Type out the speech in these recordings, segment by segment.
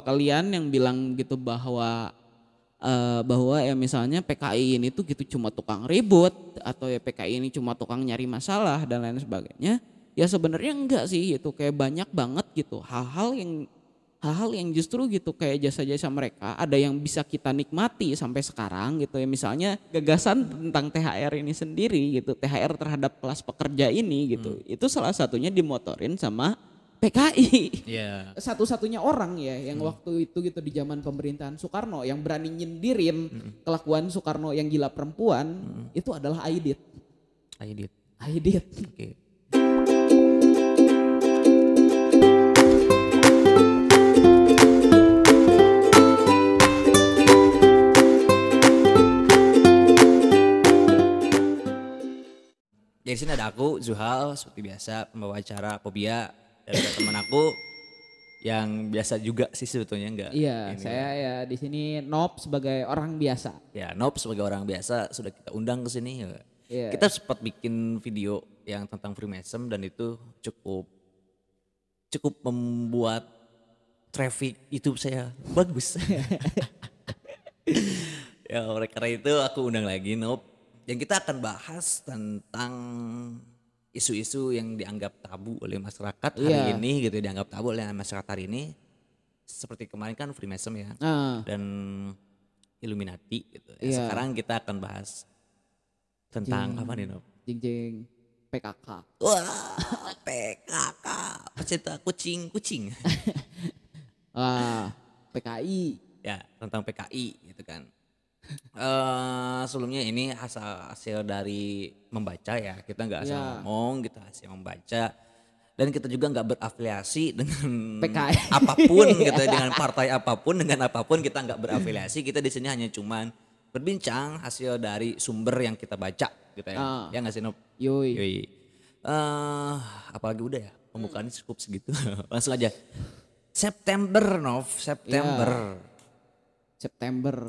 kalau kalian yang bilang gitu bahwa ya misalnya PKI ini tuh gitu cuma tukang ribut atau ya PKI ini cuma tukang nyari masalah dan lain sebagainya, ya sebenarnya enggak sih, itu kayak banyak banget gitu hal-hal yang justru gitu kayak jasa-jasa mereka ada yang bisa kita nikmati sampai sekarang gitu ya, misalnya gagasan tentang THR ini sendiri gitu, THR terhadap kelas pekerja ini gitu, itu salah satunya dimotorin sama PKI. Iya. Satu-satunya orang ya yang waktu itu gitu di zaman pemerintahan Soekarno yang berani nyindirin kelakuan Soekarno yang gila perempuan itu adalah Aidit. Aidit. Aidit. Oke. Jadi sini ada aku, Zuhal, seperti biasa pembawa acara Pobia, dan ada teman aku yang biasa juga sih sebetulnya enggak. Iya, saya ya di sini Nob sebagai orang biasa. Ya, Nob sebagai orang biasa sudah kita undang ke sini. Iya. Kita sempat bikin video yang tentang Freemason dan itu cukup membuat traffic YouTube saya bagus. Ya, oleh karena itu aku undang lagi Nob. Yang kita akan bahas tentang isu-isu yang dianggap tabu oleh masyarakat hari Iya. ini gitu, dianggap tabu oleh masyarakat hari ini. Seperti kemarin kan Freemason ya, Nah, dan Illuminati gitu. Ya, iya. sekarang kita akan bahas tentang apa nih Nob? Jeng PKK. Wah, PKK, pecinta kucing. PKI. Ya, tentang PKI gitu kan. Sebelumnya ini hasil dari membaca ya, kita nggak asal Iya. ngomong, kita hasil membaca dan kita juga nggak berafiliasi dengan PKI. apapun gitu, dengan partai apapun, dengan apapun kita nggak berafiliasi, kita di sini hanya cuman berbincang hasil dari sumber yang kita baca gitu ya, ya nggak sih Nob? Yoi. Yoi. Apalagi udah ya pembukaannya cukup segitu, langsung aja. September Nov, September. September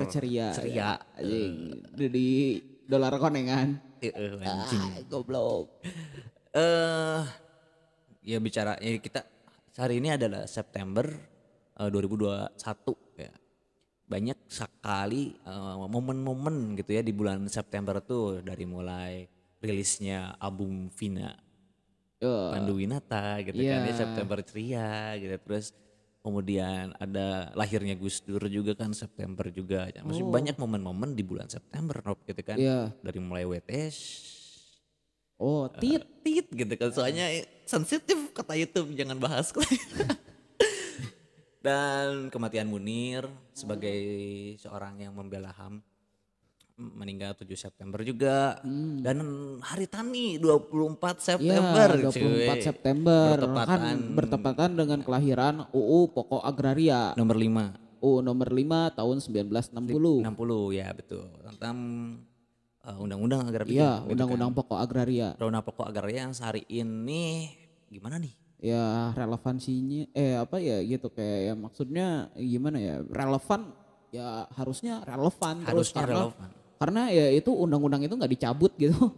ceria. Ceria. Anjing, di dolar konengan. Anjing. Goblok. Ya bicara ya kita hari ini adalah September 2021 ya. Banyak sekali momen-momen gitu ya di bulan September tuh, dari mulai rilisnya album Vina Panduwinata gitu kan ya, September ceria gitu, terus kemudian ada lahirnya Gus Dur juga kan September juga. Masih banyak momen-momen di bulan September Rob gitu kan. Iya. Dari mulai WTS. Tit. Tit gitu kan. Soalnya sensitif kata YouTube, jangan bahas. Dan kematian Munir sebagai seorang yang membela HAM meninggal 7 September juga. Dan Hari Tani 24 September. Iya, 24 cuy. September kan bertepatan dengan kelahiran UU Pokok Agraria. Nomor 5. UU nomor 5 tahun 1960. 60 ya betul, tentang undang-undang agraria. Iya, gitu Undang-Undang kan. Pokok Agraria. Undang-undang pokok agraria yang sehari ini gimana nih? Ya relevansinya apa ya gitu kayak ya maksudnya gimana ya, relevan ya, harusnya relevan terus Harusnya relevan. karena ya itu undang-undang itu nggak dicabut gitu.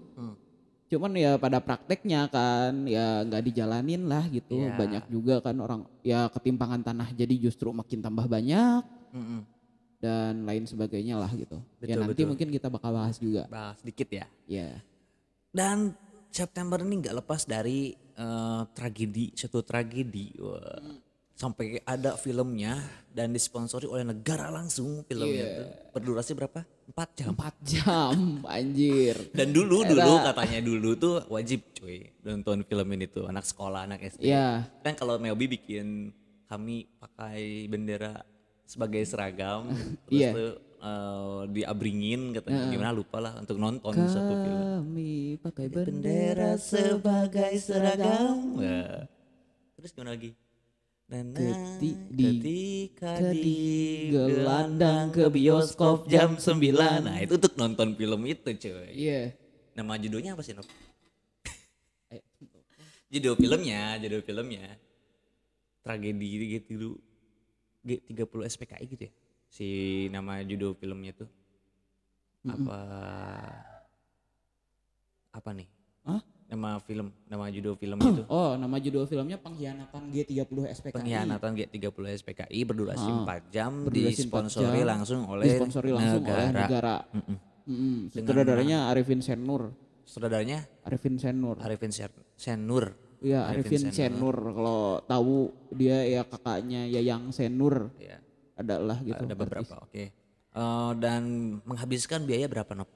Cuman ya pada prakteknya kan ya nggak dijalanin lah gitu. Iya. Banyak juga kan orang ya ketimpangan tanah jadi justru makin tambah banyak dan lain sebagainya lah gitu. Ya Betul, nanti betul. mungkin kita bakal bahas juga. Bahas sedikit ya. Ya. Dan September ini nggak lepas dari suatu tragedi. Wah. Sampai ada filmnya dan disponsori oleh negara langsung filmnya tuh. Berdurasi berapa? 4 jam. 4 jam anjir. Dan dulu katanya dulu tuh wajib cuy nonton film ini tuh, anak sekolah, anak SD. Iya. Dan kalau Melby bikin kami pakai bendera sebagai seragam, terus Iya. tuh diabringin katanya, gimana lupa lah untuk nonton satu film. Kami pakai Bendera sebagai seragam. Nah, terus gimana lagi? Ketika digelandang ke bioskop jam 9. Nah itu untuk nonton film itu cuy. Iya. Nama judulnya apa sih Nob? Judul filmnya Tragedi gitu G30 SPKI gitu ya. Si nama judul filmnya tuh. Apa nih? Hah? nama judul film itu. Oh, nama judul filmnya Pengkhianatan G30 SPKI. Pengkhianatan G30 SPKI berdurasi 4 jam, Berdurasi 4 disponsori jam, langsung oleh disponsori langsung oleh negara. Sutradaranya Arifin Senur. Saudaranya Arifin Senur. Senur. Iya, Arifin Senur. Kalau tahu dia ya kakaknya Yayang Senur. Ya, Adalah gitu. ada beberapa. Oke. Dan menghabiskan biaya berapa, Nop?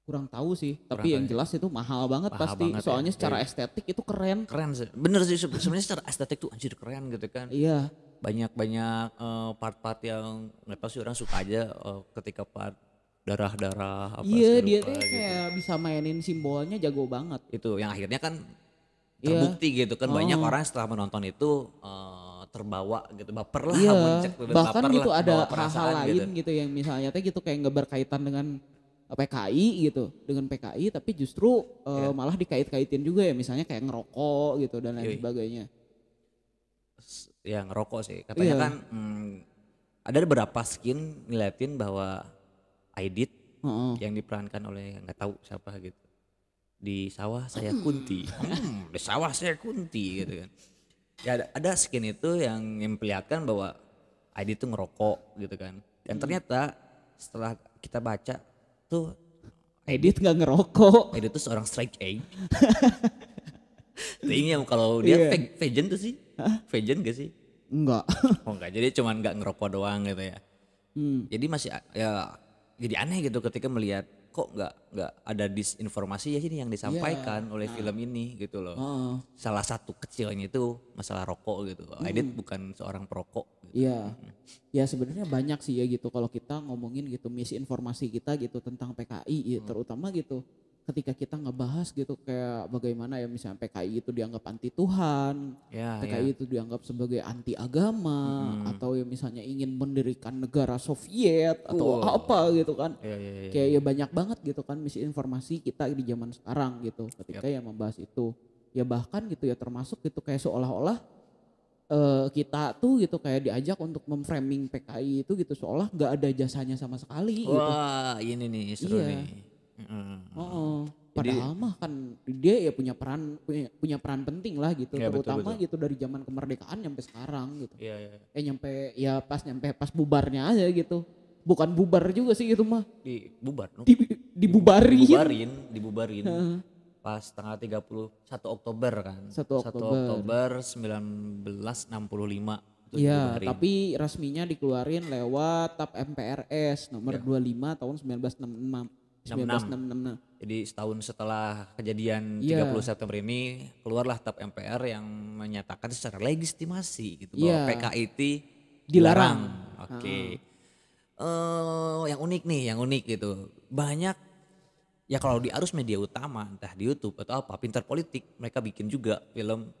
Kurang tahu sih, tapi yang jelas itu mahal banget Mahal pasti. banget Soalnya ya. secara estetik itu keren. Keren sih. Bener sih sebenarnya secara estetik tuh anjir keren gitu kan. Iya. Banyak part-part yang nggak tahu sih orang suka aja ketika part darah-darah apa Iya, segala dia rupa tuh gitu. kayak bisa mainin simbolnya jago banget. Itu yang akhirnya kan Iya. terbukti gitu kan, banyak orang setelah menonton itu terbawa gitu, baper lah, Iya, muncul bahkan baper gitu lah, ada bawa hal-hal perasaan lain gitu yang misalnya teh gitu kayak nggak berkaitan dengan PKI gitu, dengan PKI tapi justru malah dikait-kaitin juga ya, misalnya kayak ngerokok gitu dan lain Yoi. sebagainya. Ya ngerokok sih katanya Iya. kan ada beberapa skin ngeliatin bahwa Aidit Heeh. yang diperankan oleh nggak tahu siapa gitu, di sawah saya Kunti, di sawah saya Kunti gitu kan. Ya ada skin itu yang memperlihatkan bahwa Aidit tuh ngerokok gitu kan, dan ternyata setelah kita baca tuh Edit nggak ngerokok. Aidit tuh seorang straight edge. Kayaknya kalau dia Iya. vegan tuh sih, vegan gak sih? Enggak. Oh enggak, jadi cuman nggak ngerokok doang gitu ya. Jadi masih ya jadi aneh gitu ketika melihat kok nggak ada disinformasi ya sini yang disampaikan oleh film ini gitu loh. Heeh. Salah satu kecilnya itu masalah rokok gitu. Aidit bukan seorang perokok. Gitu. Iya. Ya sebenarnya banyak sih ya gitu kalau kita ngomongin gitu misinformasi kita gitu tentang PKI ya, terutama gitu ketika kita ngebahas gitu kayak bagaimana ya misalnya PKI itu dianggap anti Tuhan, Ya, PKI itu dianggap sebagai anti agama atau ya misalnya ingin mendirikan negara Soviet atau apa gitu kan. Ya. Kayak ya banyak banget gitu kan misinformasi kita di zaman sekarang gitu ketika ya membahas itu. Ya bahkan gitu ya termasuk gitu kayak seolah-olah kita tuh gitu kayak diajak untuk memframing PKI itu gitu seolah nggak ada jasanya sama sekali gitu. Wah ini nih seru Iya. nih. Oh, padahal mah kan dia ya punya peran penting lah gitu, Ya, betul, terutama betul. gitu dari zaman kemerdekaan sampai sekarang gitu. Iya. Nyampe pas bubarnya aja gitu. Bukan bubar juga sih itu mah. Bubar. Dibubarin. Dibubarin. Pas tanggal 31 Oktober kan. 1 1 Oktober. Oktober 1965. Itu Iya, dibubarin. tapi resminya dikeluarin lewat TAP MPRS nomor 25 tahun 1966. Jadi setahun setelah kejadian Iya. 30 September ini keluarlah TAP MPR yang menyatakan secara legitimasi gitu Iya. bahwa PKI itu Dilarang. Oke. Yang unik gitu. Banyak ya kalau di arus media utama entah di YouTube atau apa Pintar Politik mereka bikin juga film,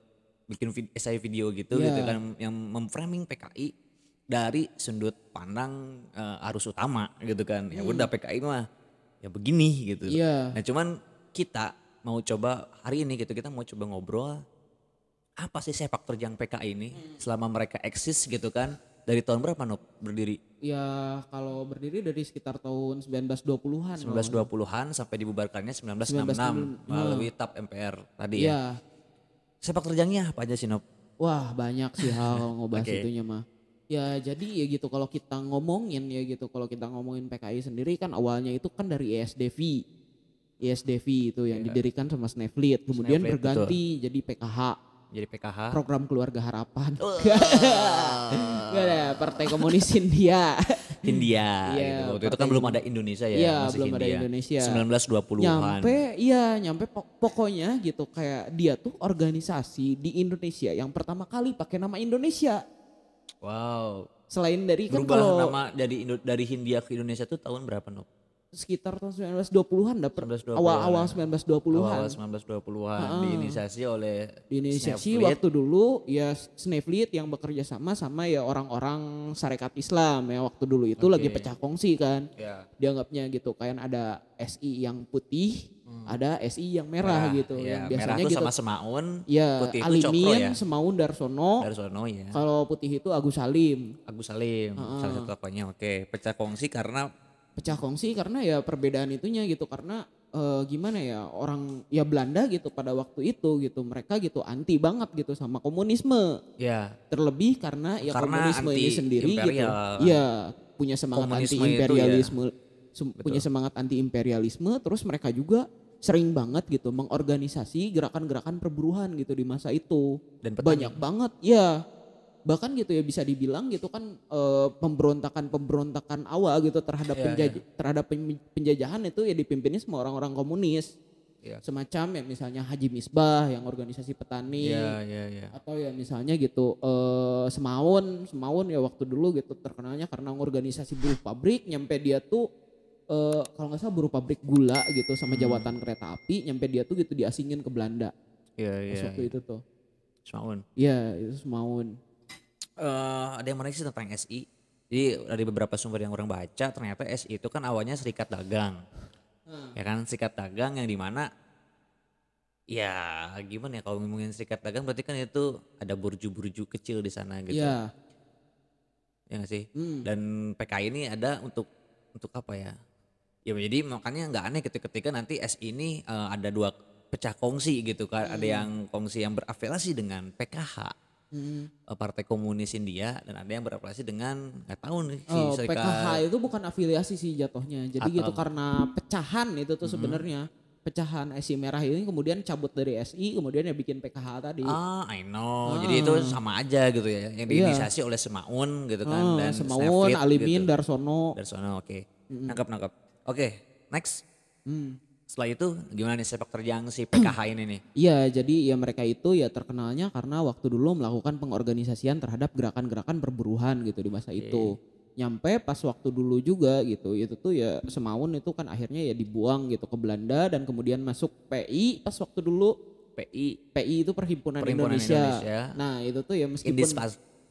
bikin essay video gitu Iya. gitu kan yang memframing PKI dari sudut pandang arus utama gitu kan. Ya udah PKI mah ya begini gitu. Iya. Nah cuman kita mau coba hari ini gitu kita mau coba ngobrol apa sih sepak terjang PKI ini selama mereka eksis gitu kan. Dari tahun berapa Nop berdiri? Ya kalau berdiri dari sekitar tahun 1920-an. 1920-an sampai dibubarkannya 1966 melalui TAP MPR tadi ya. Iya. Sepak terjangnya apa aja sih Nop? Wah banyak sih hal kalau ngebahas Oke. itunya mah. Ya jadi ya gitu kalau kita ngomongin PKI sendiri kan awalnya itu kan dari ESDV. ESDV itu yang didirikan sama Sneflit. Kemudian Sneflit, berganti jadi PKH. Jadi PKH. Program Keluarga Harapan. Gak ada Partai Komunis India. Hindia Iya, gitu. Waktu itu kan partai belum ada Indonesia ya. Iya, masih belum ada Hindia. Indonesia. 1920-an. Nyampe pokoknya gitu kayak dia tuh organisasi di Indonesia yang pertama kali pakai nama Indonesia. Wow. Selain dari kan Berubah kalau nama dari Hindia ke Indonesia tuh tahun berapa Nop? sekitar tahun 1920-an awal 1920-an. Awal 1920-an diinisiasi oleh Diinisiasi Sneflit. waktu dulu ya Sneflit yang bekerja sama ya orang-orang Sarekat Islam ya waktu dulu itu lagi pecah kongsi kan. Ya. Dianggapnya gitu kayak ada SI yang putih, ada SI yang merah gitu. Ya, Yang biasanya merah tuh gitu. sama Semaun, Ya, putih itu Cokro Alimin, ya. Semaun, Darsono. Darsono ya. Kalau putih itu Agus Salim. Agus Salim, salah satu tokohnya. Oke, pecah kongsi karena Pecah kongsi karena ya perbedaan itunya gitu karena gimana ya, orang ya Belanda gitu pada waktu itu gitu, mereka gitu anti banget gitu sama komunisme. Ya, Terlebih karena ya karena komunisme ini anti sendiri gitu. imperial kan. Iya, punya semangat anti Komunisme itu ya, imperialisme, punya betul. semangat anti imperialisme, terus mereka juga sering banget gitu mengorganisasi gerakan-gerakan perburuan gitu di masa itu. Dan petani. Banyak banget ya. Bahkan gitu ya bisa dibilang gitu kan pemberontakan awal gitu terhadap Iya, iya. penjajahan itu ya dipimpinnya sama orang-orang komunis. Iya. Semacam ya misalnya Haji Misbah yang organisasi Iya, petani, iya, iya. atau ya misalnya gitu Semaun ya waktu dulu gitu terkenalnya karena organisasi buruh pabrik, nyampe dia tuh kalau nggak salah buruh pabrik gula gitu sama jawatan kereta api, nyampe dia tuh gitu diasingin ke Belanda Iya, pas iya. waktu itu tuh. Semaun. Iya itu Semaun. Ada yang menarik sih tentang SI. Jadi dari beberapa sumber yang orang baca ternyata SI itu kan awalnya serikat dagang. Ya kan, serikat dagang yang dimana ya gimana ya kalau ngomongin serikat dagang berarti kan itu ada burju-burju kecil di sana gitu. Iya. Ya nggak sih? Hmm. Dan PKI ini ada untuk apa ya? Ya jadi makanya nggak aneh ketika nanti SI ini ada dua pecah kongsi gitu kan. Ada yang kongsi yang berafiliasi dengan PKH. Partai Komunis India, dan ada yang berafiliasi dengan nggak tahu nih si PKH serikat itu bukan afiliasi sih jatuhnya. Jadi gitu atau karena pecahan itu tuh sebenarnya. Pecahan SI Merah ini kemudian cabut dari SI, kemudian ya bikin PKH tadi. I know. Jadi itu sama aja gitu ya. Yang diinisiasi oleh Semaun gitu kan dan Semaun, Snefrit Alimin, gitu. Darsono. Darsono, oke. Nangkap. Oke, next. Setelah itu gimana nih sepak terjang si PKH ini nih? Iya, jadi ya mereka itu ya terkenalnya karena waktu dulu melakukan pengorganisasian terhadap gerakan-gerakan perburuhan gitu di masa itu. Nyampe pas waktu dulu juga gitu, itu tuh ya Semaun itu kan akhirnya ya dibuang gitu ke Belanda dan kemudian masuk PI pas waktu dulu. PI itu Perhimpunan Perhimpunan Indonesia. Indonesia. Nah itu tuh ya meskipun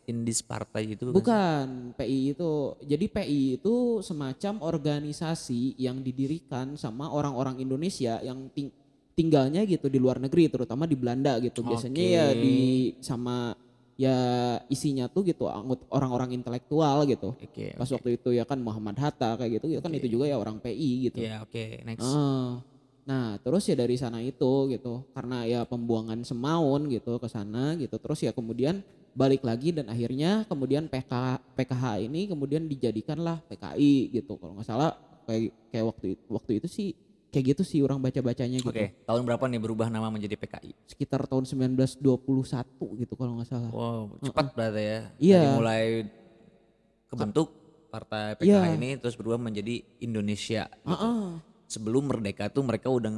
Indis Partai itu bukan PI itu. Jadi PI itu semacam organisasi yang didirikan sama orang-orang Indonesia yang tinggalnya gitu di luar negeri, terutama di Belanda gitu. Biasanya ya sama ya isinya tuh gitu orang-orang intelektual gitu. Pas waktu itu ya kan Muhammad Hatta kayak gitu, kan itu juga ya orang PI gitu. Ya oke, next. Nah terus ya dari sana itu gitu karena ya pembuangan Semaun gitu ke sana gitu, terus ya kemudian balik lagi dan akhirnya kemudian PKH ini kemudian dijadikanlah PKI gitu kalau nggak salah, kayak waktu itu sih kayak gitu sih orang baca-bacanya gitu. Oke, tahun berapa nih berubah nama menjadi PKI? Sekitar tahun 1921 gitu kalau nggak salah. Wow, cepat berarti ya. Iya. Dari mulai kebentuk partai PKI ini terus berubah menjadi Indonesia gitu. Sebelum merdeka tuh mereka udah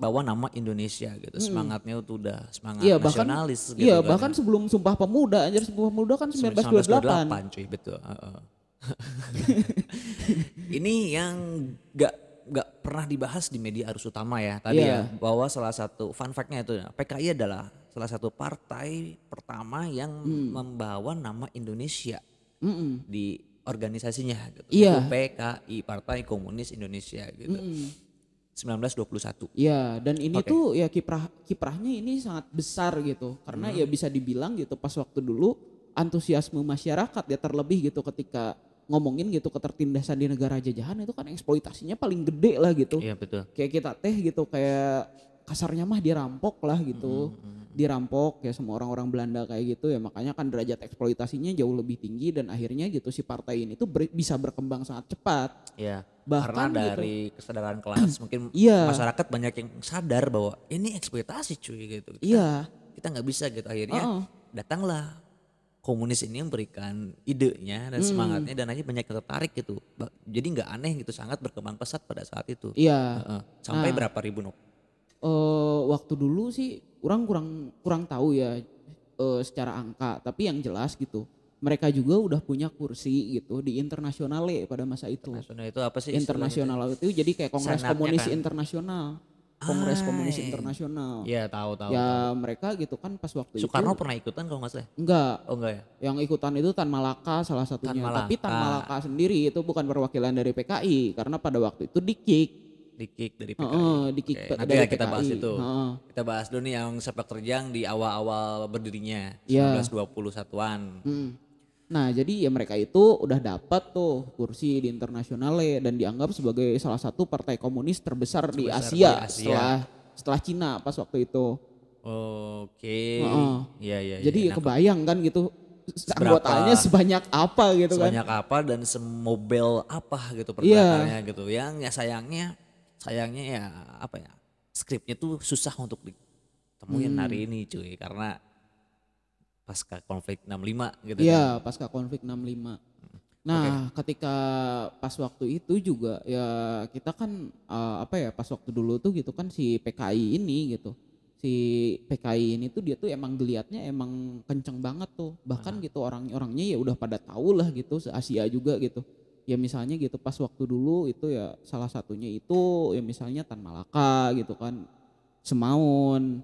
bawa nama Indonesia gitu. Semangatnya tuh udah semangat nasionalis gitu. Iya, bahkan sebelum Sumpah Pemuda, anjir Sumpah Pemuda kan 1928. Cuy, betul. Ini yang gak pernah dibahas di media arus utama ya. Tadi ya bahwa salah satu fun fact-nya itu PKI adalah salah satu partai pertama yang membawa nama Indonesia di organisasinya gitu. Itu PKI, Partai Komunis Indonesia gitu. 1921. Iya, dan ini tuh ya kiprahnya ini sangat besar gitu. Karena ya bisa dibilang gitu pas waktu dulu antusiasme masyarakat ya terlebih gitu ketika ngomongin gitu ketertindasan di negara jajahan itu kan eksploitasinya paling gede lah gitu. Iya betul. Kayak kita gitu kayak kasarnya mah dirampok lah gitu. Dirampok ya semua orang-orang Belanda kayak gitu ya, makanya kan derajat eksploitasinya jauh lebih tinggi dan akhirnya gitu si partai ini tuh bisa berkembang sangat cepat. Iya. Bahkan karena dari kesadaran kelas mungkin masyarakat banyak yang sadar bahwa ini eksploitasi cuy gitu. Kita nggak bisa gitu, akhirnya datanglah komunis ini memberikan idenya dan semangatnya dan akhirnya banyak yang tertarik gitu. Jadi nggak aneh gitu, sangat berkembang pesat pada saat itu. Sampai berapa ribu waktu dulu sih orang kurang tahu ya secara angka, tapi yang jelas gitu mereka juga udah punya kursi gitu di internasionale pada masa itu. Internasional itu apa sih? Internasional itu jadi kayak Kongres Komunis kan? Internasional. Kongres Komunis Internasional. Iya tahu. Ya mereka gitu kan pas waktu Soekarno itu. pernah ikutan kalau nggak salah? Enggak. Oh enggak ya? Yang ikutan itu Tan Malaka salah satunya. Tapi Tan Malaka sendiri itu bukan perwakilan dari PKI karena pada waktu itu Dikik dari PKI. Nanti dari kita PKI. bahas itu. Kita bahas dulu nih yang sepak terjang di awal-awal berdirinya 1921-an. Nah, jadi ya mereka itu udah dapat tuh kursi di internasionale dan dianggap sebagai salah satu partai komunis terbesar di Terbesar di Asia Asia. setelah Cina pas waktu itu. Oke. Heeh. Iya iya iya. Jadi ya Nah, kebayang kan gitu anggotanya seberapa sebanyak apa gitu kan. sebanyak apa dan semobile apa gitu Iya. pergerakannya gitu. Yang ya sayangnya ya apa ya? Skripnya tuh susah untuk ditemuin Hmm. hari ini cuy karena pasca konflik 65 gitu kan. Iya, pasca konflik 65. Oke. Nah, ketika pas waktu itu juga ya kita kan apa ya pas waktu dulu tuh gitu kan si PKI ini gitu. Si PKI ini tuh dia tuh emang geliatnya emang kenceng banget tuh. Bahkan gitu orang-orangnya ya udah pada tahu lah gitu se-Asia juga gitu. Ya misalnya gitu pas waktu dulu itu ya salah satunya itu ya misalnya Tan Malaka gitu kan. Semaun,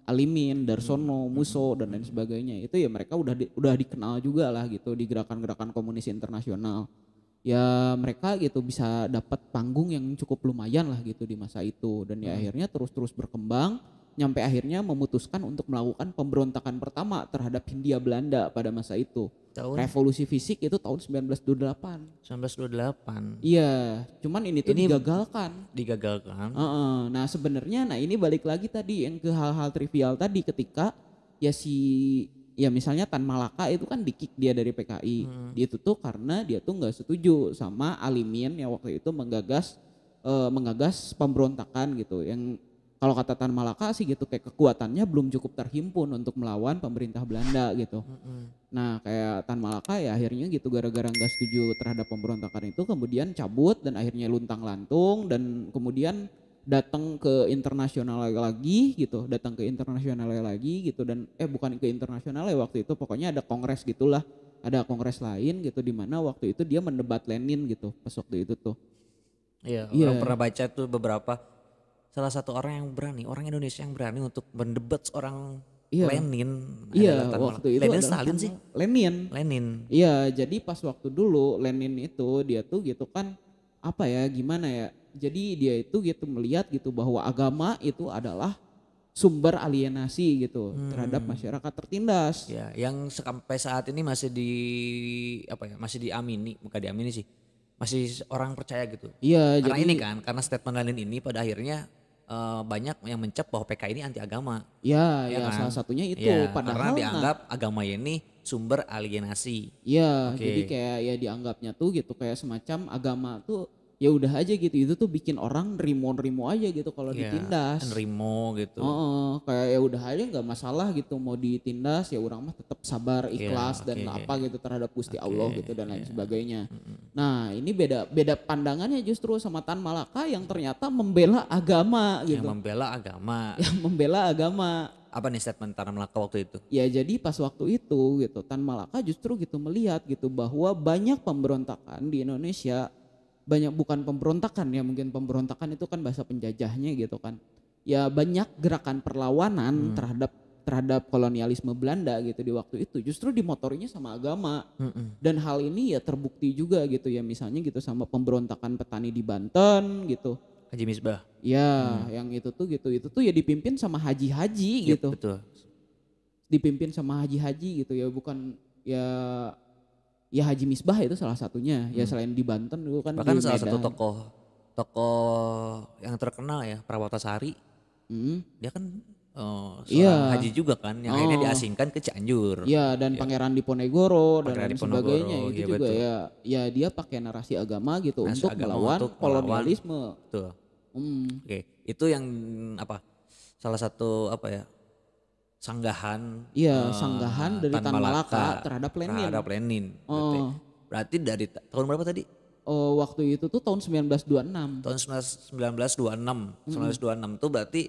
Alimin, Darsono, Musso dan lain sebagainya itu ya mereka udah dikenal juga lah gitu di gerakan-gerakan komunis internasional. Ya mereka gitu bisa dapat panggung yang cukup lumayan lah gitu di masa itu dan ya akhirnya terus-terus berkembang nyampe akhirnya memutuskan untuk melakukan pemberontakan pertama terhadap Hindia Belanda pada masa itu. Tahun Revolusi fisik itu tahun 1928. 1928. Iya, cuman ini tuh Ini digagalkan. digagalkan. Heeh. Nah sebenarnya nah ini balik lagi tadi yang ke hal-hal trivial tadi ketika ya ya misalnya Tan Malaka itu kan di-kick dia dari PKI. Dia itu tuh karena dia tuh nggak setuju sama Alimin yang waktu itu menggagas pemberontakan gitu. Yang kalau kata Tan Malaka sih gitu kayak kekuatannya belum cukup terhimpun untuk melawan pemerintah Belanda gitu. Nah kayak Tan Malaka ya akhirnya gitu gara-gara nggak setuju terhadap pemberontakan itu kemudian cabut dan akhirnya luntang lantung dan kemudian datang ke internasional lagi gitu dan bukan ke internasional waktu itu pokoknya ada kongres gitulah, ada kongres lain gitu di mana waktu itu dia mendebat Lenin gitu pas waktu itu tuh. Iya, orang Iya, pernah baca tuh beberapa salah satu orang Indonesia yang berani untuk mendebat seorang iya, Lenin adalah iya Tan Malaka. waktu itu Lenin adalah Stalin sih? Lenin. Lenin. Iya, jadi pas waktu dulu Lenin itu dia tuh gitu kan apa ya gimana ya? Jadi dia itu gitu melihat gitu bahwa agama itu adalah sumber alienasi gitu terhadap masyarakat tertindas. Ya, yang sampai saat ini masih apa ya? Masih diamini, bukan diamini sih. Masih orang percaya gitu. Iya, Karena jadi ini kan, karena statement Lenin ini pada akhirnya banyak yang mencap bahwa PKI ini anti agama. ya Ya ya salah kan? satunya itu Ya, karena padahal nah dianggap agama ini sumber alienasi. ya jadi Oke. kayak ya dianggapnya tuh gitu kayak semacam agama tuh ya udah aja gitu itu tuh bikin orang rimo aja gitu kalau Ya, ditindas. Enrimo gitu. Oh, kayak ya udah aja nggak masalah gitu mau ditindas ya orang mah tetap sabar Ya, ikhlas dan oke. apa gitu terhadap Gusti Oke, Allah gitu dan lain ya. sebagainya. Nah ini beda beda pandangannya justru sama Tan Malaka yang ternyata membela agama Yang gitu, membela agama. yang membela agama. Apa nih statement Tanah Melaka waktu itu? Ya jadi pas waktu itu gitu Tan Malaka justru gitu melihat gitu bahwa banyak pemberontakan di Indonesia, banyak bukan pemberontakan ya mungkin pemberontakan itu kan bahasa penjajahnya gitu kan. Ya banyak gerakan perlawanan terhadap kolonialisme Belanda gitu di waktu itu justru dimotorinya sama agama. Dan hal ini ya terbukti juga gitu ya misalnya gitu sama pemberontakan petani di Banten gitu. Haji Misbah. Ya yang itu tuh gitu itu tuh ya dipimpin sama haji-haji Yep, gitu, betul. dipimpin sama haji-haji gitu ya bukan ya ya Haji Misbah itu salah satunya ya selain di Banten itu kan di Bahkan salah satu Medan. tokoh yang terkenal ya, Prawotasari, Hmm, dia kan seorang iya, haji juga kan, yang akhirnya oh diasingkan ke Cianjur. iya dan Ya, Pangeran Diponegoro dan Pangeran lain sebagainya Diponegoro, itu ya juga betul. ya ya dia pakai narasi agama gitu Nah, untuk agama melawan untuk melawan, kolonialisme. betul. Hmm, Oke, itu yang apa? Salah satu apa ya? Sanggahan iya sanggahan dari Tan Tan Malaka Malaka terhadap Lenin. terhadap Lenin. Berarti, Oh, berarti dari tahun berapa tadi? oh waktu itu tuh tahun 1926. Tahun 1926. 1926 tuh berarti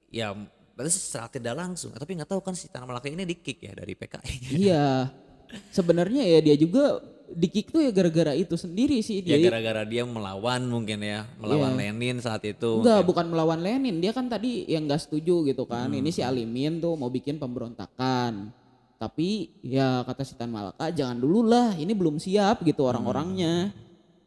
ya berarti secara tidak langsung. Tapi nggak tahu kan si Tan Malaka ini di-kick ya dari PKI. Iya, sebenarnya ya dia juga di-kick tuh ya gara-gara itu sendiri sih Ya dia. gara-gara dia melawan mungkin ya, melawan Iya. Lenin saat itu Enggak, mungkin. bukan melawan Lenin. Dia kan tadi yang nggak setuju gitu kan. Ini si Alimin tuh mau bikin pemberontakan. Tapi ya kata si Tan Malaka jangan dulu lah, ini belum siap gitu orang-orangnya.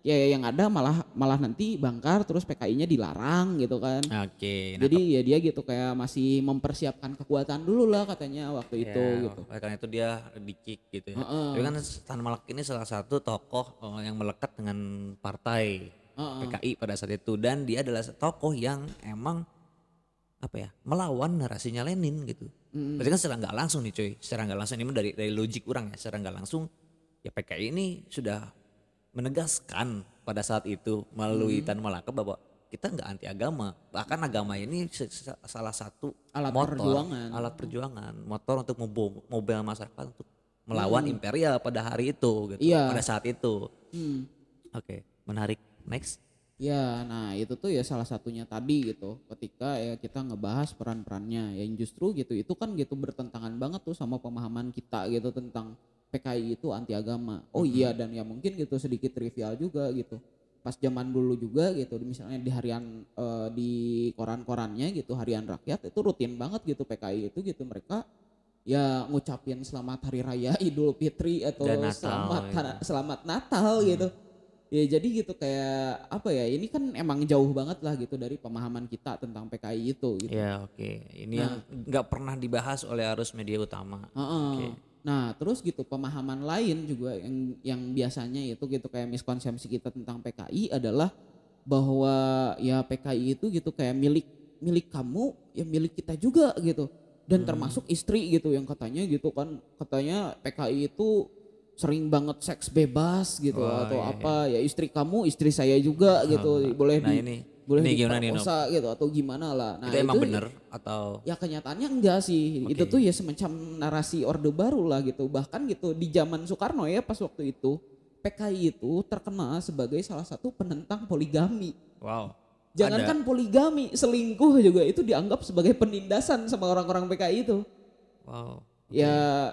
ya yang ada malah nanti bangkar terus PKI-nya dilarang gitu kan. Oke. Jadi ya dia gitu kayak masih mempersiapkan kekuatan dulu lah katanya waktu itu Ya, gitu. oleh karena itu dia di-kick gitu ya. Tapi Heeh. kan Tan Malak ini salah satu tokoh yang melekat dengan partai Heeh. PKI pada saat itu, dan dia adalah tokoh yang emang apa ya, melawan narasinya Lenin gitu. Berarti kan secara nggak langsung nih cuy, secara nggak langsung ini mah dari logik orang ya, secara nggak langsung ya PKI ini sudah menegaskan pada saat itu melalui Tan Malaka bahwa kita nggak anti agama, bahkan agama ini salah satu Alat motor, perjuangan. alat perjuangan, motor untuk mobil masyarakat untuk melawan imperial pada hari itu gitu, Iya. pada saat itu. Hmm. Oke, menarik. Next. Ya, nah itu tuh ya salah satunya tadi gitu. Ketika ya kita ngebahas peran-perannya, yang justru gitu itu kan gitu bertentangan banget tuh sama pemahaman kita gitu tentang PKI itu anti agama. Oh iya, dan ya mungkin gitu sedikit trivial juga gitu. Pas zaman dulu juga gitu, misalnya di harian di koran-korannya gitu, Harian Rakyat itu rutin banget gitu PKI itu gitu mereka ya ngucapin selamat hari raya Idul Fitri atau Dan Natal gitu. selamat Natal gitu. Ya jadi gitu kayak apa ya, ini kan emang jauh banget lah gitu dari pemahaman kita tentang PKI itu gitu. Ya oke, ini yang Nah, nggak pernah dibahas oleh arus media utama. heeh. Oke. Nah terus gitu pemahaman lain juga yang biasanya itu gitu kayak miskonsepsi kita tentang PKI adalah bahwa ya PKI itu gitu kayak milik milik kamu ya milik kita juga gitu, dan termasuk istri gitu yang katanya gitu kan, katanya PKI itu sering banget seks bebas gitu Wah, atau iya, iya. apa ya, istri kamu istri saya juga gitu boleh Nah ini boleh gimana nih Nop? diperkosa gitu atau gimana lah. Nah Itu emang itu bener atau ya kenyataannya enggak sih, itu oke? tuh ya semacam narasi orde baru lah gitu. Bahkan gitu di zaman Soekarno ya pas waktu itu PKI itu terkenal sebagai salah satu penentang poligami. Wow. Ada. Jangankan poligami, selingkuh juga itu dianggap sebagai penindasan sama orang-orang PKI itu. Wow. Oke. Ya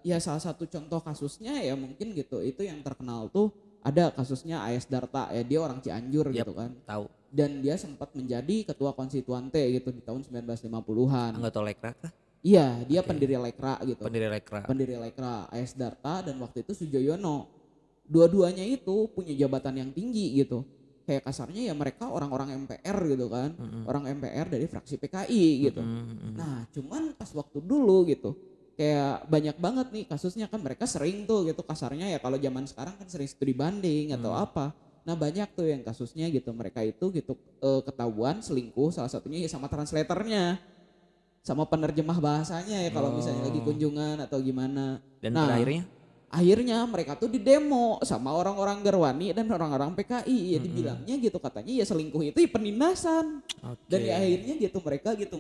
ya salah satu contoh kasusnya ya mungkin gitu itu yang terkenal tuh ada kasusnya AS Darta ya, dia orang Cianjur Yap, gitu kan. tahu. Dan dia sempat menjadi ketua konstituante gitu di tahun 1950-an. Anggota Lekra kah? Iya, dia Oke. pendiri Lekra gitu. Pendiri Lekra. Pendiri Lekra, AS Darta dan waktu itu Sujoyono. Dua-duanya itu punya jabatan yang tinggi gitu. Kayak kasarnya ya mereka orang-orang MPR gitu kan. Orang MPR dari fraksi PKI gitu. Nah, cuman pas waktu dulu gitu kayak banyak banget nih kasusnya kan, mereka sering tuh gitu kasarnya ya, kalau zaman sekarang kan sering studi banding atau apa. Nah banyak tuh yang kasusnya gitu mereka itu gitu ketahuan selingkuh, salah satunya ya sama translatornya, sama penerjemah bahasanya ya kalau misalnya lagi kunjungan atau gimana. Dan pada Nah akhirnya akhirnya mereka tuh didemo sama orang-orang Gerwani dan orang-orang PKI ya, dibilangnya gitu katanya ya selingkuh itu ya penindasan. Dan oke. ya akhirnya gitu mereka gitu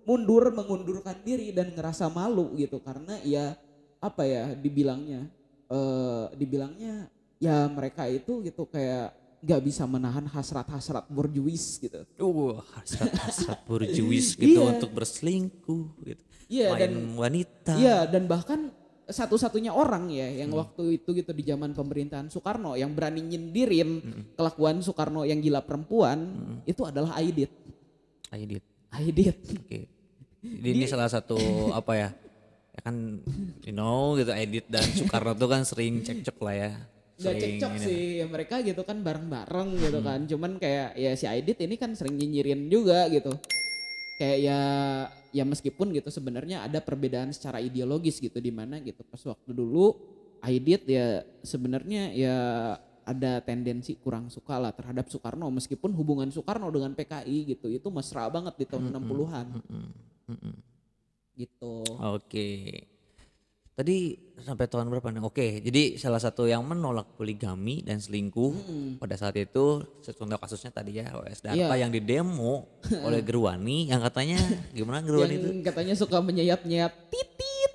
mengundurkan diri dan ngerasa malu gitu karena ya apa ya dibilangnya ya mereka itu gitu kayak nggak bisa menahan hasrat-hasrat borjuis gitu. Hasrat-hasrat borjuis gitu Iya. untuk berselingkuh gitu. Iya, Main wanita. Iya, dan bahkan satu-satunya orang ya yang waktu itu gitu di zaman pemerintahan Soekarno yang berani nyindirin kelakuan Soekarno yang gila perempuan itu adalah Aidit. Aidit. Aidit. Oke. Jadi ini salah satu apa ya? Ya kan gitu Aidit dan Soekarno tuh kan sering cekcok lah ya. Gak Sering cekcok ini. sih ya, mereka gitu kan bareng-bareng gitu kan, cuman kayak ya si Aidit ini kan sering nyinyirin juga gitu. Kayak ya meskipun gitu sebenarnya ada perbedaan secara ideologis gitu di mana gitu pas waktu dulu Aidit ya sebenarnya ya ada tendensi kurang suka lah terhadap Soekarno, meskipun hubungan Soekarno dengan PKI gitu itu mesra banget di tahun 60-an gitu. Oke. Tadi sampai tahun berapa nih? Oke, jadi salah satu yang menolak poligami dan selingkuh pada saat itu, contoh kasusnya tadi ya OS Darta Iya. yang didemo oleh Gerwani yang katanya gimana Gerwani itu? Yang katanya suka menyayat-nyayat titit.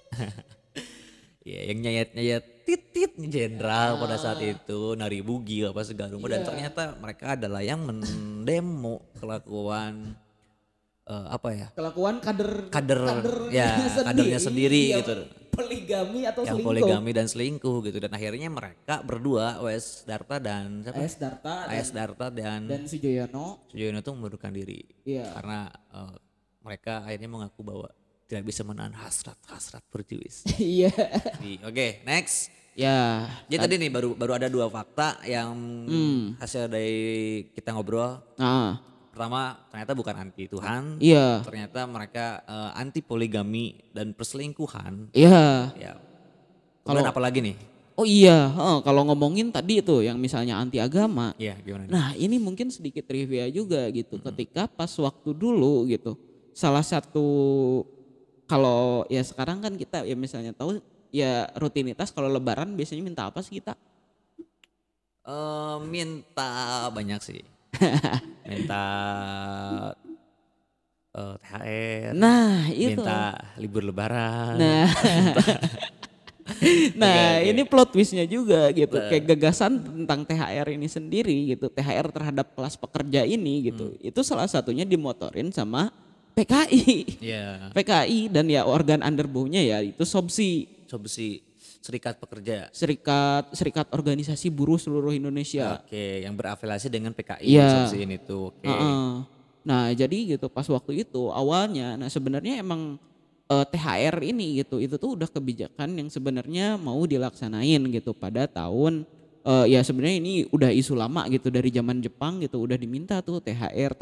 Ya, yang nyayat-nyayat titit jenderal pada saat itu, nari bugi apa segala rupa, dan ternyata mereka adalah yang mendemo kelakuan apa ya? Kelakuan Kader kadernya ya, kadernya sendiri yang gitu. poligami atau Yang selingkuh. poligami dan selingkuh gitu, dan akhirnya mereka berdua OS Darta dan siapa? AS Darta AS Darta dan Sujoyono. Sujoyono tuh mengundurkan diri. Iya. Karena mereka akhirnya mengaku bahwa tidak bisa menahan hasrat-hasrat berjuis. Iya. Oke, next. Ya, Jadi tadi nih baru ada 2 fakta yang hasil dari kita ngobrol. nah, Pertama, ternyata bukan anti Tuhan, iya, ternyata mereka anti poligami dan perselingkuhan. iya. Ya. Kemudian Kalau apa lagi nih? oh iya, kalau ngomongin tadi itu yang misalnya anti agama. Iya, gimana nih? Nah, ini mungkin sedikit trivia juga gitu. Ketika pas waktu dulu gitu, salah satu kalau ya sekarang kan kita ya misalnya tahu ya rutinitas kalau lebaran biasanya minta apa sih kita? Minta banyak sih. Minta THR, Nah, itu. minta libur lebaran. Nah, Oke, nah oke. ini plot twistnya juga gitu. Nah, Kayak gagasan tentang THR ini sendiri gitu. THR terhadap kelas pekerja ini gitu. Itu salah satunya dimotorin sama PKI. ya, PKI dan ya organ underbawnya ya itu SOBSI. Sobsi Serikat Pekerja. Serikat Organisasi Buruh Seluruh Indonesia. Oke, yang berafiliasi dengan PKI Iya. Sobsi ini tuh. Oke. Heeh. Nah jadi gitu pas waktu itu awalnya, nah sebenarnya emang THR ini gitu, itu tuh udah kebijakan yang sebenarnya mau dilaksanain gitu pada tahun ya sebenarnya ini udah isu lama gitu dari zaman Jepang gitu udah diminta tuh THR,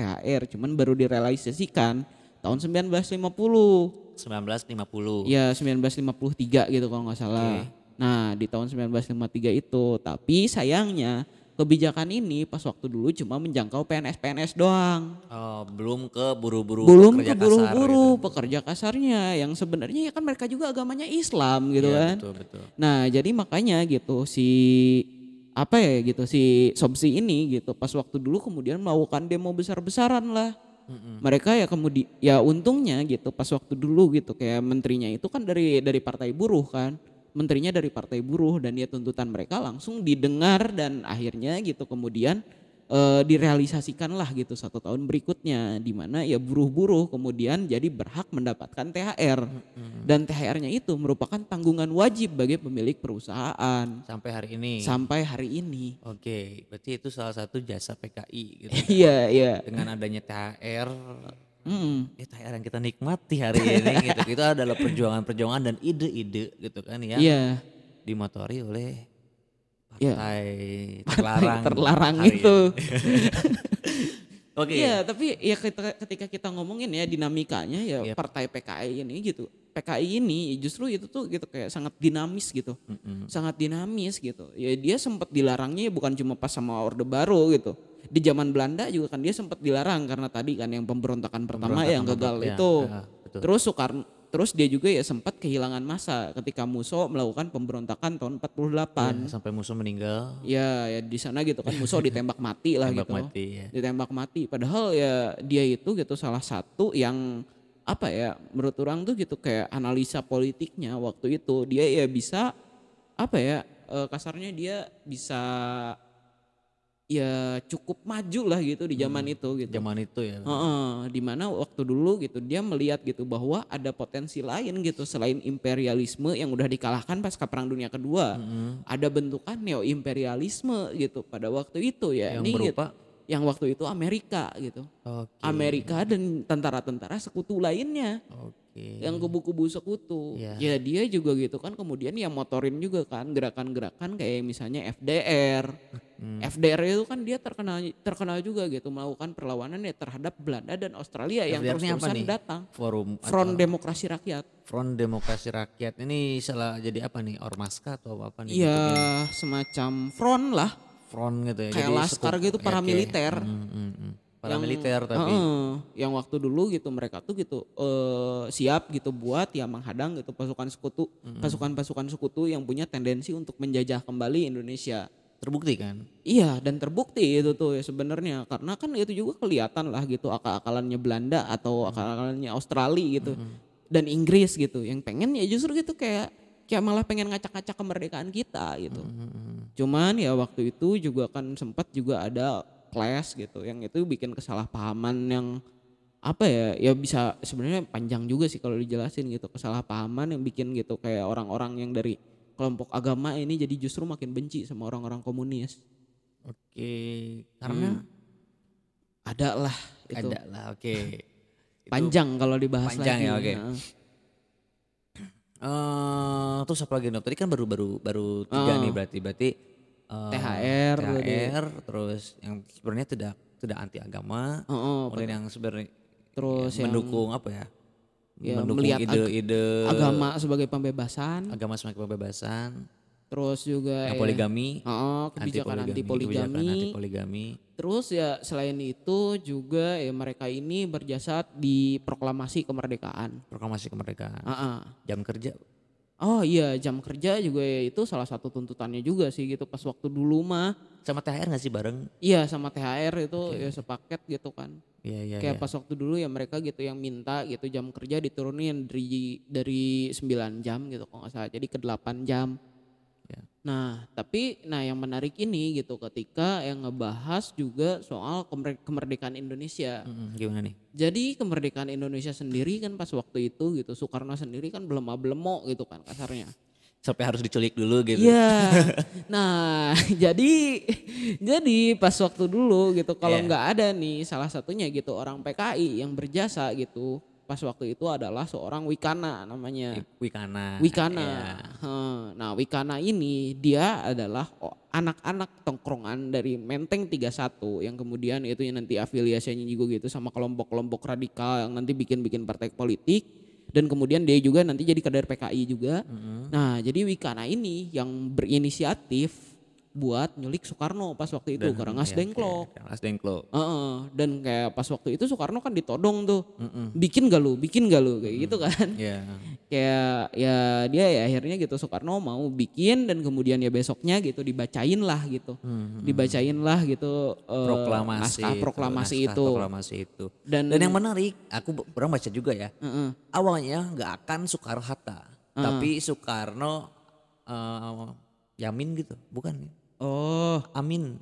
cuman baru direalisasikan tahun 1950. 1950. Ya 1953 gitu kalau nggak salah. Oke. Nah di tahun 1953 itu, tapi sayangnya kebijakan ini pas waktu dulu cuma menjangkau PNS-PNS doang. Oh, belum ke buru-buru Belum ke pekerja kasar gitu. buruh-buruh pekerja kasarnya yang sebenarnya ya kan mereka juga agamanya Islam gitu Iya, kan. betul betul. Nah jadi makanya gitu si apa ya gitu si Sobsi ini gitu pas waktu dulu kemudian melakukan demo besar-besaran lah. Mereka ya kemudian ya untungnya gitu pas waktu dulu gitu kayak menterinya itu kan dari partai buruh kan. Menterinya dari partai buruh dan ya tuntutan mereka langsung didengar dan akhirnya gitu kemudian direalisasikan lah gitu 1 tahun berikutnya di mana ya buruh-buruh kemudian jadi berhak mendapatkan THR dan THR-nya itu merupakan tanggungan wajib bagi pemilik perusahaan Sampai hari ini. sampai hari ini. Oke, berarti itu salah satu jasa PKI gitu kan. Iya, iya. Dengan adanya THR, Mm, THR yang kita nikmati hari ini gitu. Itu adalah perjuangan-perjuangan dan ide-ide gitu kan yang iya, dimotori oleh iya. partai Partai terlarang terlarang hari itu. ini. Oke, Iya, tapi ya ketika kita ngomongin ya dinamikanya ya Yap. partai PKI ini gitu. PKI ini justru itu tuh gitu kayak sangat dinamis gitu. Sangat dinamis gitu. Ya dia sempat dilarangnya ya bukan cuma pas sama Orde Baru gitu. Di zaman Belanda juga kan dia sempat dilarang karena tadi kan yang pemberontakan pertama yang gagal ya, itu. betul. Terus dia juga ya sempat kehilangan masa ketika Musso melakukan pemberontakan tahun 48. Ya, sampai musuh meninggal, Ya di sana gitu kan Musso ditembak mati lah tembak gitu. mati ya. Ditembak mati. Padahal ya dia itu gitu salah satu yang apa ya menurut orang tuh gitu kayak analisa politiknya waktu itu dia ya bisa apa ya kasarnya dia bisa ya cukup maju lah gitu di zaman itu gitu. Zaman itu ya. Heeh, di mana waktu dulu gitu dia melihat gitu bahwa ada potensi lain gitu selain imperialisme yang udah dikalahkan pasca Perang Dunia Kedua. Ada bentukan neo imperialisme gitu pada waktu itu ya. Yang Ini gitu, berupa yang waktu itu Amerika gitu. oke. Amerika dan tentara-tentara sekutu lainnya Oke. yang kubu-kubu sekutu. Iya. Ya dia juga gitu kan kemudian yang motorin juga kan gerakan-gerakan kayak misalnya FDR. FDR itu kan dia terkenal juga gitu melakukan perlawanan ya terhadap Belanda dan Australia yang FDR ini apa terus-terusan nih? datang. Forum Front atau Demokrasi Rakyat. Front Demokrasi Rakyat ini salah jadi apa nih? Ormaska atau apa nih Iya bentuknya? semacam front lah Front gitu ya. kayak Jadi laskar sekutu. gitu Ya, paramiliter. Paramiliter tapi Yang waktu dulu gitu mereka tuh gitu siap gitu buat ya menghadang gitu pasukan-pasukan sekutu yang punya tendensi untuk menjajah kembali Indonesia. terbukti kan? Iya dan terbukti itu tuh ya sebenarnya karena kan itu juga kelihatan lah gitu akal-akalannya Belanda atau akal-akalannya Australia gitu dan Inggris gitu yang pengen ya justru gitu kayak malah pengen ngacak-ngacak kemerdekaan kita gitu. Cuman ya waktu itu juga kan sempat juga ada clash gitu yang itu bikin kesalahpahaman yang apa ya ya bisa sebenarnya panjang juga sih kalau dijelasin gitu kesalahpahaman yang bikin gitu kayak orang-orang yang dari kelompok agama ini jadi justru makin benci sama orang-orang komunis. Oke, karena Ada lah itu ada lah. Oke. Itu panjang kalau dibahas panjang lagi. ya, oke. Heeh. Terus apa lagi Nob? Tadi kan baru 3 nih berarti THR tadi. THR, terus yang sebenarnya tidak anti agama, kemudian yang sebenarnya Terus yang mendukung apa ya? ya Mendukung melihat ide-ide agama sebagai pembebasan. agama sebagai kebebasan, Terus juga yang poligami, kebijakan anti kebijakan anti poligami. poligami. Terus ya selain itu juga ya mereka ini berjasa di proklamasi kemerdekaan. Proklamasi kemerdekaan. Heeh. Jam kerja. Oh iya, jam kerja juga ya itu salah satu tuntutannya juga sih gitu pas waktu dulu mah. Sama THR gak sih bareng? Iya sama THR itu ya sepaket gitu kan. Iya iya Kayak iya. pas waktu dulu ya mereka gitu yang minta gitu jam kerja diturunin dari 9 jam gitu kalau nggak salah jadi ke 8 jam. Ya. Nah, yang menarik ini gitu ketika yang ngebahas juga soal kemerdekaan Indonesia. Gimana nih? Jadi kemerdekaan Indonesia sendiri kan pas waktu itu gitu Soekarno sendiri kan belum belemo gitu kan kasarnya. Sampai harus diculik dulu gitu. Iya. Nah, jadi pas waktu dulu gitu kalau Iya. nggak ada nih salah satunya gitu orang PKI yang berjasa gitu pas waktu itu adalah seorang Wikana namanya. Wikana. Wikana. Iya. Nah, Wikana ini dia adalah anak-anak tongkrongan dari Menteng 31 yang kemudian itu yang nanti afiliasinya juga gitu sama kelompok-kelompok radikal yang nanti bikin-bikin partai politik dan kemudian dia juga nanti jadi kader PKI juga. Nah, jadi Wikana ini yang berinisiatif buat nyulik Soekarno pas waktu itu ke Rengas Dengklok. Rengas Dengklok. Dan kayak pas waktu itu Soekarno kan ditodong tuh. Bikin gak lu kayak gitu kan. Iya. Kayak ya dia ya akhirnya gitu Soekarno mau bikin dan kemudian ya besoknya gitu dibacain lah gitu. Dibacain lah gitu naskah proklamasi naskah itu. Proklamasi itu. Dan Dan yang menarik, aku pernah baca juga ya. Awalnya nggak akan Soekarno Hatta, tapi Soekarno Yamin gitu, bukan? oh Amin.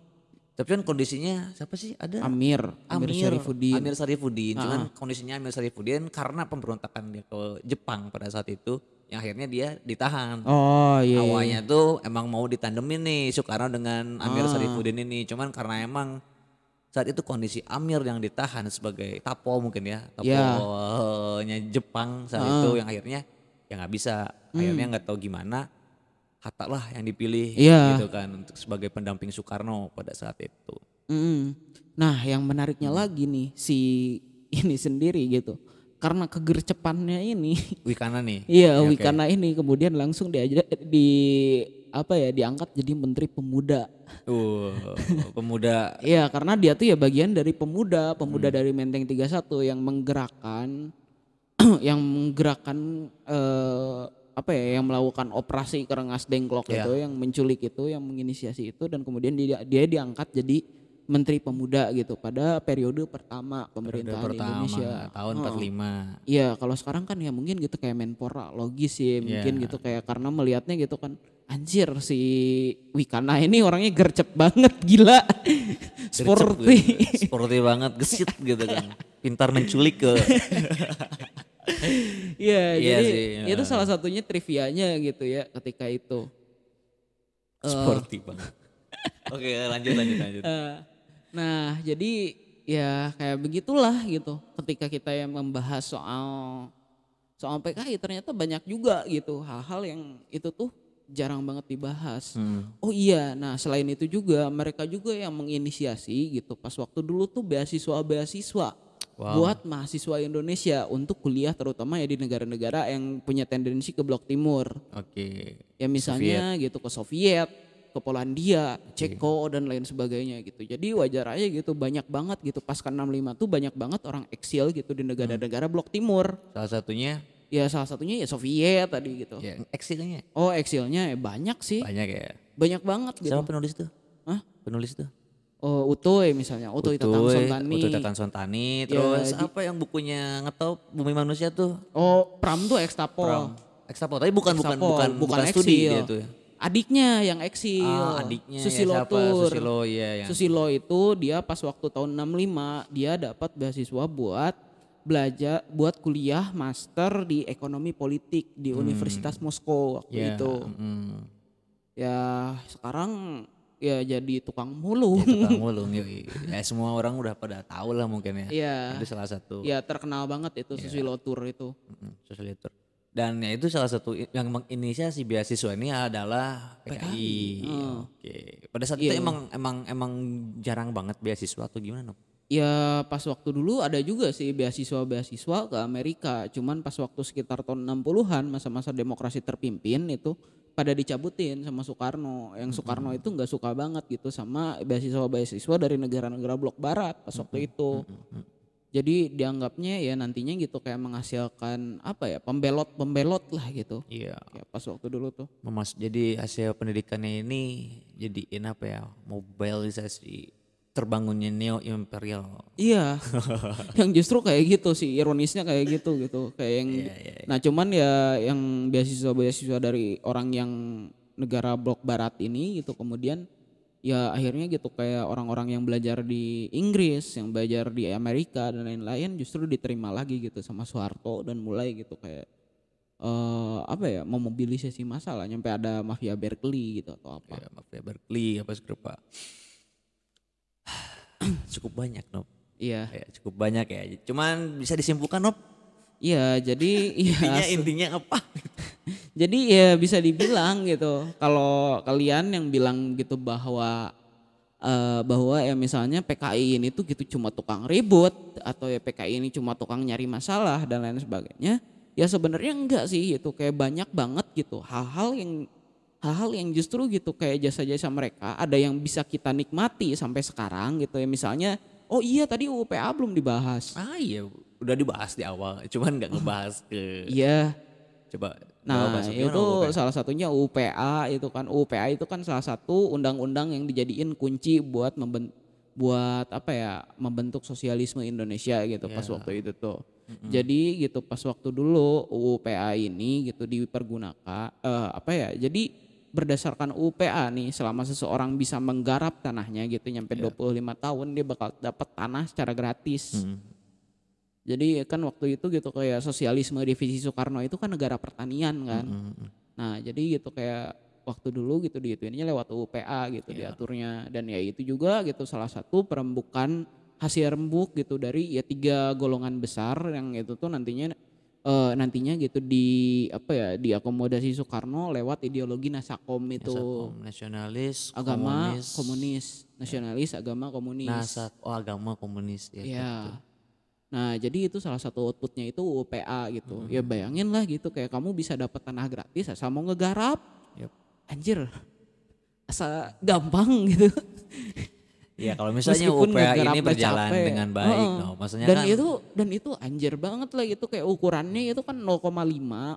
Tapi kan kondisinya siapa sih? Ada Amir Syarifuddin. Amir Syarifuddin. Cuman kondisinya Amir Syarifuddin karena pemberontakan dia ke Jepang pada saat itu, yang akhirnya dia ditahan. Oh iya. Awalnya tuh emang mau ditandemin nih Soekarno dengan Amir Syarifuddin ini. Cuman karena emang saat itu kondisi Amir yang ditahan sebagai tapo mungkin ya. Taponya Jepang saat itu yang akhirnya ya nggak bisa. Akhirnya nggak tahu gimana. Hatta lah yang dipilih gitu kan untuk sebagai pendamping Soekarno pada saat itu. Nah yang menariknya lagi nih si ini sendiri gitu. Karena kegercepannya ini. Wikana nih. Iya Wikana ini kemudian langsung diangkat jadi Menteri Pemuda. Pemuda. Iya karena dia tuh ya bagian dari pemuda dari Menteng 31 yang menggerakkan yang melakukan operasi ke Rengas Dengklok itu, yang menculik itu, yang menginisiasi itu dan kemudian dia diangkat jadi Menteri Pemuda gitu pada periode pertama pemerintahan Indonesia tahun 45. Iya, kalau sekarang kan ya mungkin gitu kayak Menpora logis sih mungkin gitu kayak karena melihatnya gitu kan anjir si Wikana ini orangnya gercep banget gila. Sporty banget, gesit gitu kan. Pintar menculik ke Iya, jadi itu salah satunya trivianya gitu ya ketika itu. Sporty banget. Oke, lanjut. Nah, jadi ya kayak begitulah gitu. Ketika kita yang membahas soal PKI ternyata banyak juga gitu hal-hal yang itu tuh jarang banget dibahas. Oh iya, nah selain itu juga mereka juga yang menginisiasi gitu pas waktu dulu tuh beasiswa buat mahasiswa Indonesia untuk kuliah terutama ya di negara-negara yang punya tendensi ke blok timur. Oke. Ya misalnya gitu ke Soviet, ke Polandia, Ceko dan lain sebagainya gitu. Jadi wajar aja gitu banyak banget gitu pasca 65 tuh banyak banget orang eksil gitu di negara-negara blok timur. Salah satunya ya Soviet tadi gitu. Ya, eksilnya. Oh eksilnya ya banyak sih. Banyak ya. Banyak banget gitu. Siapa penulis tuh? Hah? Penulis tuh? Oh Utoy misalnya, Utoy Tatan Sontani, terus apa yang bukunya ngetop Bumi Manusia tuh? Oh Pram tuh ekstapol. Tapi bukan studi dia tuh. Adiknya yang eksil. Adiknya Susilo ya, Tur. Susilo ya. Susilo itu dia pas waktu tahun 65 dia dapat beasiswa buat kuliah master di ekonomi politik di Universitas Moskow waktu itu. Ya sekarang ya jadi tukang mulung. Ya semua orang udah pada tahu lah mungkin ya. Iya. Itu salah satu. Ya terkenal banget itu Susilo Tur itu. Susilo Tur. Dan ya itu salah satu yang menginisiasi beasiswa ini adalah PKI. Oke. Pada saat itu Iya. emang jarang banget beasiswa atau gimana? Nom? Ya pas waktu dulu ada juga sih beasiswa-beasiswa ke Amerika. Cuman pas waktu sekitar tahun 60-an masa-masa demokrasi terpimpin itu pada dicabutin sama Soekarno. Yang Soekarno itu nggak suka banget gitu sama beasiswa-beasiswa dari negara-negara blok barat pas waktu itu. Jadi dianggapnya ya nantinya gitu kayak menghasilkan apa ya pembelot lah gitu. Iya. Kayak pas waktu dulu tuh. Jadi hasil pendidikannya ini jadiin apa ya? Mobilisasi terbangunnya neo imperial. Iya, yang justru kayak gitu sih, ironisnya kayak gitu, kayak yang, nah cuman ya yang beasiswa dari orang yang negara blok barat ini gitu kemudian ya akhirnya gitu kayak orang-orang yang belajar di Inggris, yang belajar di Amerika dan lain-lain justru diterima lagi gitu sama Soeharto dan mulai gitu kayak apa ya memobilisasi masalah nyampe ada mafia Berkeley gitu atau apa. Ya, mafia Berkeley apa segala. Cukup banyak Nop. Iya. Ya, cukup banyak ya. Cuman bisa disimpulkan Nop. Iya, jadi iya. Intinya apa? Jadi ya bisa dibilang gitu kalau kalian yang bilang gitu bahwa ya misalnya PKI ini tuh gitu cuma tukang ribut atau ya PKI ini cuma tukang nyari masalah dan lain sebagainya. Ya sebenarnya enggak sih itu kayak banyak banget gitu hal-hal yang justru gitu kayak jasa-jasa mereka ada yang bisa kita nikmati sampai sekarang gitu ya misalnya oh iya tadi UPA belum dibahas. Ah iya udah dibahas di awal cuman gak ngebahas ke Iya. coba Nah masuk itu UPA? salah satunya UPA itu kan UPA itu kan salah satu undang-undang yang dijadiin kunci buat apa ya membentuk sosialisme Indonesia gitu pas waktu itu tuh. Jadi gitu pas waktu dulu UPA ini gitu dipergunakan apa ya jadi berdasarkan UPA nih selama seseorang bisa menggarap tanahnya gitu nyampe 25 tahun dia bakal dapat tanah secara gratis. Jadi kan waktu itu gitu kayak sosialisme divisi Soekarno itu kan negara pertanian kan. Nah jadi gitu kayak waktu dulu gitu diituinnya lewat UPA gitu diaturnya. Dan ya itu juga gitu salah satu perembukan hasil rembuk gitu dari ya 3 golongan besar yang itu tuh nantinya gitu diakomodasi Soekarno lewat ideologi Nasakom itu. Nasionalis, Agama komunis, nasionalis, agama komunis. Agama komunis ya. Ya. Nah jadi itu salah satu outputnya itu UPA gitu. Ya bayangin lah gitu kayak kamu bisa dapat tanah gratis asal mau ngegarap. Anjir asa gampang gitu. Ya kalau misalnya Meskipun UPA ini ngegarapnya berjalan capek. dengan baik, no, maksudnya Dan kan itu anjir banget lah gitu kayak ukurannya itu kan 0,5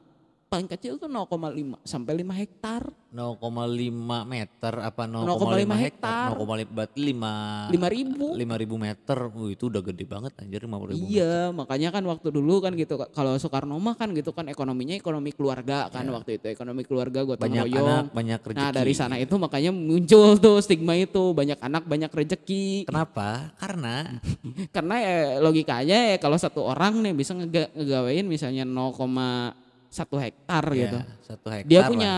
paling kecil tuh 0,5 sampai 5 hektar. 0,5 meter apa 0,5 0,5 hektar? hektar. 0,5 berarti 5.000. 5.000 meter. Itu udah gede banget anjir 5.000 meter. Iya, makanya kan waktu dulu kan gitu kalau Soekarno mah kan gitu kan ekonominya ekonomi keluarga kan waktu itu ekonomi keluarga gotong Banyak royong. anak, banyak rezeki. Nah, dari sana itu makanya muncul tuh stigma itu banyak anak banyak rezeki. Kenapa? Karena Ya logikanya ya kalau satu orang nih bisa ngegawain misalnya 0,1 hektar gitu. 1 hektar. Dia punya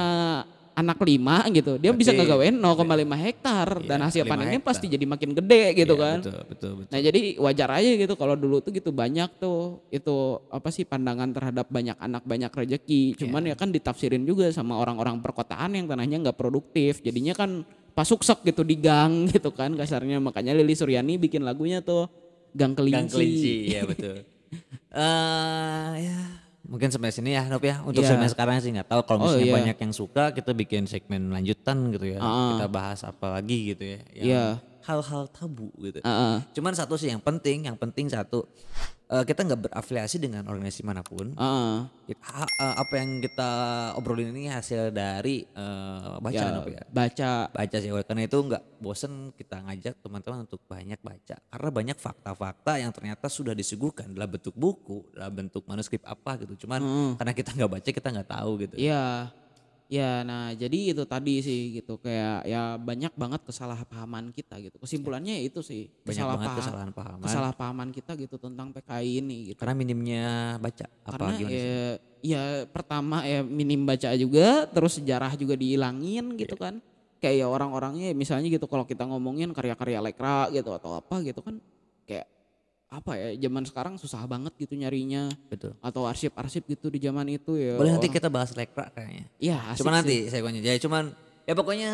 anak 5 gitu. Dia bisa Berarti ngegawain 0,5 hektar dan hasil 5 panennya hektar. pasti jadi makin gede gitu kan. Betul. Nah jadi wajar aja gitu kalau dulu tuh gitu banyak tuh itu apa sih pandangan terhadap banyak anak banyak rezeki. Cuman ya kan ditafsirin juga sama orang-orang perkotaan yang tanahnya nggak produktif. Jadinya kan pasuksok gitu di gang gitu kan kasarnya. Makanya Lili Suryani bikin lagunya tuh Gang Kelinci. Gang Kelinci ya betul. Ya mungkin sampai sini ya Nop ya. Untuk segmen sekarang sih nggak tahu kalau misalnya banyak yang suka kita bikin segmen lanjutan gitu ya. Kita bahas apa lagi gitu ya. Yang hal-hal tabu gitu. Cuman satu sih yang penting satu kita nggak berafiliasi dengan organisasi manapun. Apa yang kita obrolin ini hasil dari baca Nop ya. Baca sih karena itu nggak bosen kita ngajak teman-teman untuk banyak baca karena banyak fakta-fakta yang ternyata sudah disuguhkan dalam bentuk buku, dalam bentuk manuskrip apa gitu. Cuman karena kita nggak baca kita nggak tahu gitu. Iya. Ya, nah jadi itu tadi sih gitu kayak ya banyak banget kesalahpahaman kita gitu. Kesimpulannya ya itu sih kesalahpahaman kita gitu tentang PKI ini gitu. Karena minimnya baca Karena ya pertama ya minim baca juga, terus sejarah juga dihilangin gitu kan. Kayak ya orang-orangnya misalnya gitu kalau kita ngomongin karya-karya Lekra gitu atau apa gitu kan kayak apa ya, zaman sekarang susah banget gitu nyarinya. Betul. Atau arsip-arsip gitu di zaman itu ya. Boleh nanti kita bahas lekra kayaknya. Iya asik Cuman sih. nanti saya konyo. Ya cuman ya pokoknya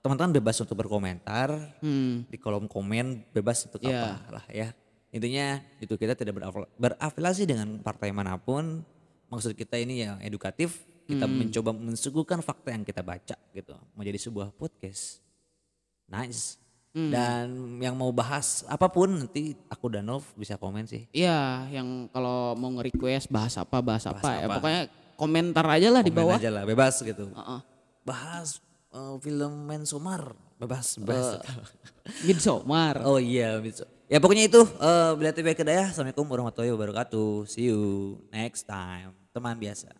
teman-teman bebas untuk berkomentar di kolom komen, bebas untuk Iya. apa lah ya. Intinya itu kita tidak berafiliasi dengan partai manapun. Maksud kita ini ya edukatif. Kita mencoba mensuguhkan fakta yang kita baca gitu. Menjadi sebuah podcast. Nice. Dan yang mau bahas apapun nanti aku dan Nov bisa komen sih. Iya, yang kalau mau nge-request bahas apa ya. apa. Pokoknya komentar aja lah di Komen bawah. aja lah, bebas gitu. Heeh. Bahas film Mensomar, bebas, bebas. Midsommar. Oh iya, bisa. Ya pokoknya itu Bila Tiba Kedaya. Assalamualaikum warahmatullahi wabarakatuh. See you next time. Teman biasa.